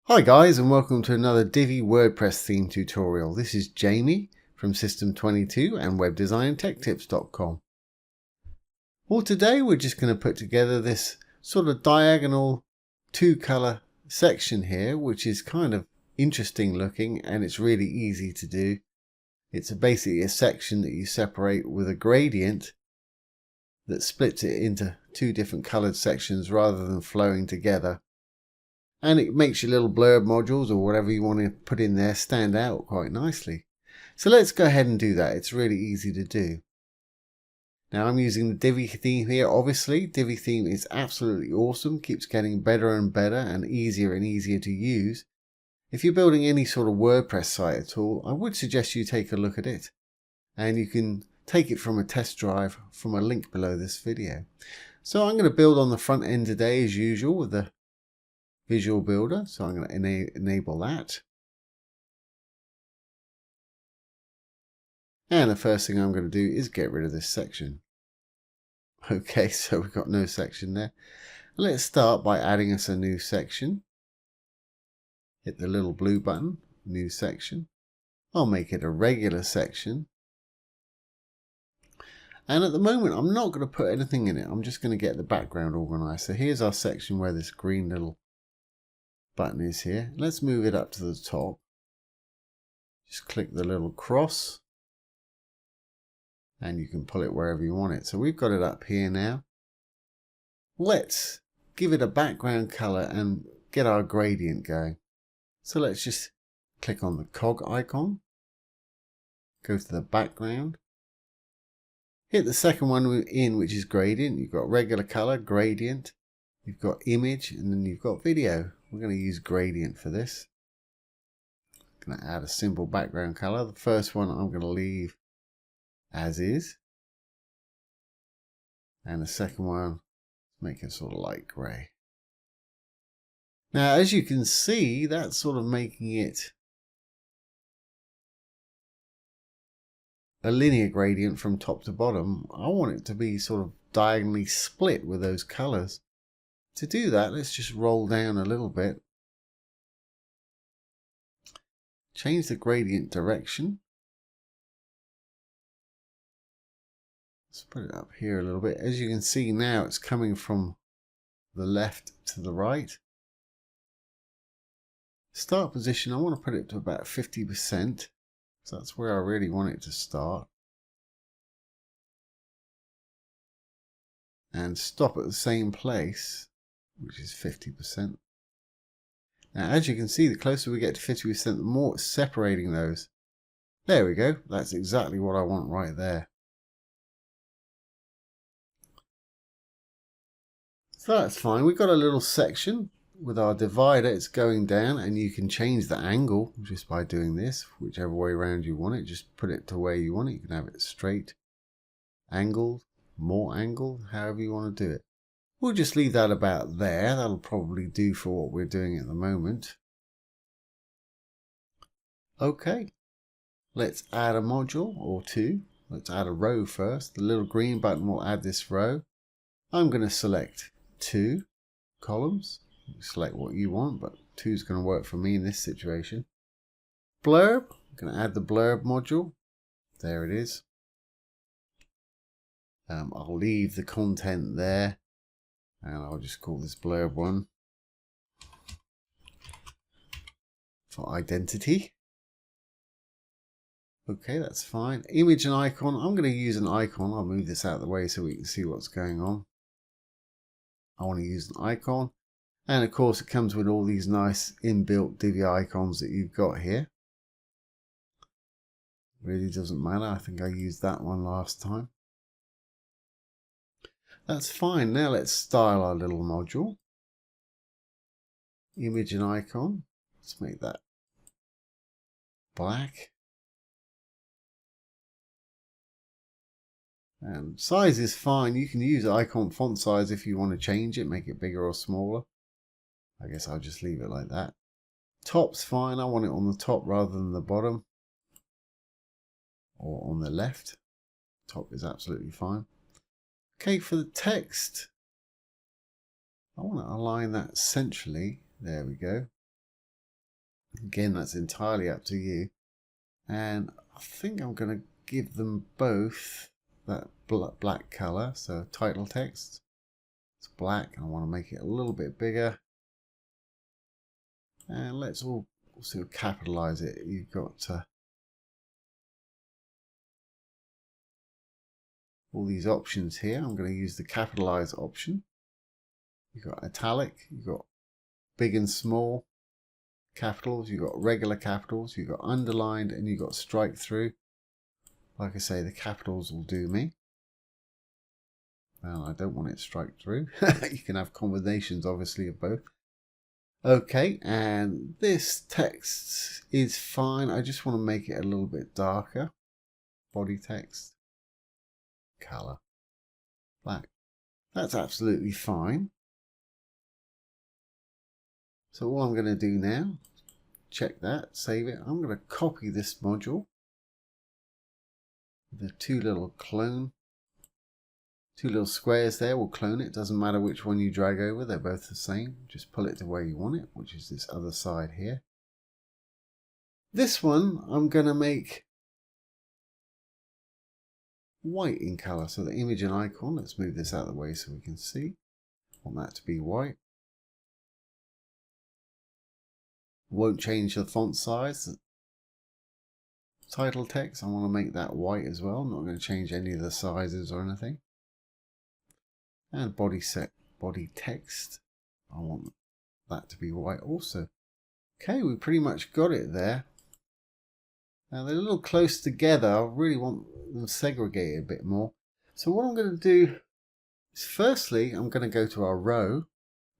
Hi guys, and welcome to another Divi WordPress theme tutorial. This is Jamie from System22 and webdesignandtechtips.com. Well, today we're just going to put together this sort of diagonal two-color section here, which is kind of interesting looking and it's really easy to do. It's basically a section that you separate with a gradient that splits it into two different colored sections rather than flowing together. And it makes your little blurb modules or whatever you want to put in there stand out quite nicely. So let's go ahead and do that. It's really easy to do. Now I'm using the Divi theme here, obviously. Divi theme is absolutely awesome, keeps getting better and better and easier to use. If you're building any sort of WordPress site at all, I would suggest you take a look at it. And you can take it from a test drive from a link below this video. So I'm going to build on the front end today as usual with the Visual Builder, so I'm going to enable that. And the first thing I'm going to do is get rid of this section. Okay, so we've got no section there. Let's start by adding us a new section. Hit the little blue button, new section. I'll make it a regular section. And at the moment, I'm not going to put anything in it. I'm just going to get the background organized. So here's our section where this green little button is here. Let's move it up to the top. Just click the little cross and you can pull it wherever you want it. So we've got it up here now. Let's give it a background color and get our gradient going. So let's just click on the cog icon, go to the background, hit the second one in, which is gradient. You've got regular color, gradient, you've got image, and then you've got video. We're going to use gradient for this. I'm going to add a simple background color. The first one I'm going to leave as is. And the second one, make it sort of light grey. Now, as you can see, that's sort of making it a linear gradient from top to bottom. I want it to be sort of diagonally split with those colors. To do that, let's just roll down a little bit. Change the gradient direction. Let's put it up here a little bit. As you can see now, it's coming from the left to the right. Start position, I want to put it to about 50%. So that's where I really want it to start. And stop at the same place, which is 50%. Now, as you can see, the closer we get to 50%, the more it's separating those. There we go. That's exactly what I want right there. So that's fine. We've got a little section with our divider. It's going down, and you can change the angle just by doing this, whichever way around you want it. Just put it to where you want it. You can have it straight, angled, more angled, however you want to do it. We'll just leave that about there. That'll probably do for what we're doing at the moment. Okay, let's add a module or two. Let's add a row first. The little green button will add this row. I'm going to select 2 columns. You select what you want, but 2 is going to work for me in this situation. Blurb, I'm going to add the blurb module. There it is. I'll leave the content there. And I'll just call this blurb 1 for identity. Okay, that's fine. Image and icon. I'm going to use an icon. I'll move this out of the way so we can see what's going on. I want to use an icon. And of course, it comes with all these nice inbuilt Divi icons that you've got here. Really doesn't matter. I think I used that one last time. That's fine. Now let's style our little module. Image and icon. Let's make that black. And size is fine. You can use icon font size if you want to change it, make it bigger or smaller. I guess I'll just leave it like that. Top's fine. I want it on the top rather than the bottom. Or on the left. Top is absolutely fine. Okay, for the text, I want to align that centrally. There we go. Again, that's entirely up to you. And I think I'm going to give them both that black color. So title text, it's black. I want to make it a little bit bigger. And let's also capitalize it. You've got all these options here. I'm going to use the capitalize option. You've got italic, you've got big and small capitals, you've got regular capitals, you've got underlined, and you've got strike through. Like I say, the capitals will do me. Well, I don't want it strike through. You can have combinations, obviously, of both. Okay, and this text is fine. I just want to make it a little bit darker. Body text, color, black. That's absolutely fine. So all I'm going to do now, check that, save it. I'm going to copy this module. The two little squares there will clone it. Doesn't matter which one you drag over, they're both the same. Just pull it to where you want it, which is this other side here. This one I'm going to make white in color. So the image and icon, let's move this out of the way so we can see. I want that to be white. Won't change the font size. Title text, I want to make that white as well. I'm not going to change any of the sizes or anything. And body text, I want that to be white also. Okay, we pretty much got it there. Now they're a little close together. I really want them segregated a bit more. So what I'm going to do is, firstly, I'm going to go to our row.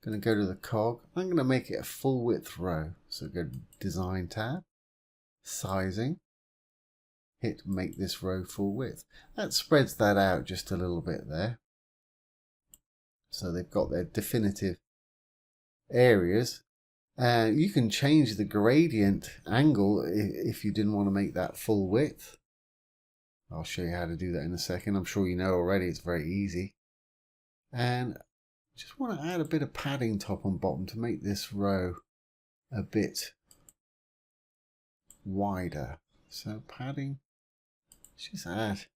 I'm going to go to the cog. I'm going to make it a full width row. So go to Design tab, Sizing, hit Make this row full width. That spreads that out just a little bit there. So they've got their definitive areas. And you can change the gradient angle if you didn't want to make that full width. I'll show you how to do that in a second. I'm sure you know already, it's very easy. And just want to add a bit of padding top and bottom to make this row a bit wider. So padding, let's just add,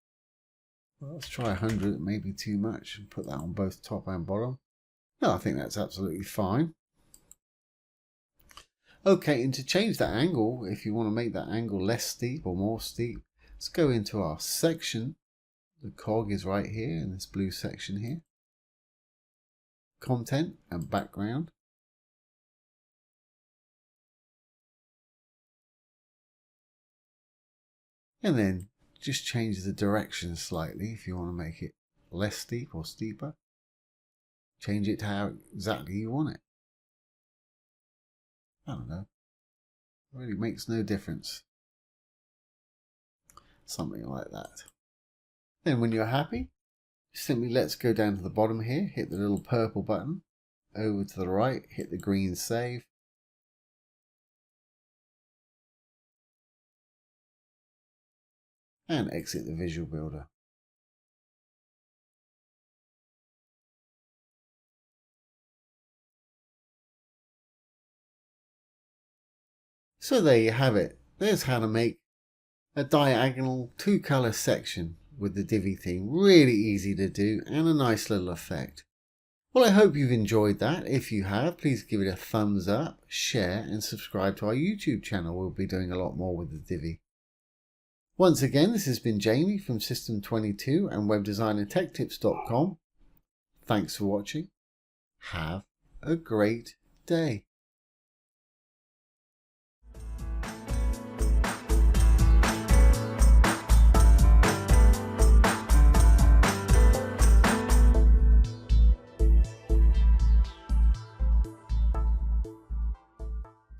well, let's try 100, maybe too much, and put that on both top and bottom. No, I think that's absolutely fine. Okay, and to change that angle, if you want to make that angle less steep or more steep, let's go into our section. The cog is right here in this blue section here. Content and background. And then just change the direction slightly if you want to make it less steep or steeper. Change it to how exactly you want it. I don't know. It really makes no difference. Something like that. Then when you're happy, simply let's go down to the bottom here, hit the little purple button, over to the right, hit the green save. And exit the Visual Builder. So there you have it. There's how to make a diagonal 2-color section with the Divi theme. Really easy to do and a nice little effect. Well, I hope you've enjoyed that. If you have, please give it a thumbs up, share and subscribe to our YouTube channel. We'll be doing a lot more with the Divi. Once again, this has been Jamie from System 22 and webdesignandtechtips.com. Thanks for watching. Have a great day.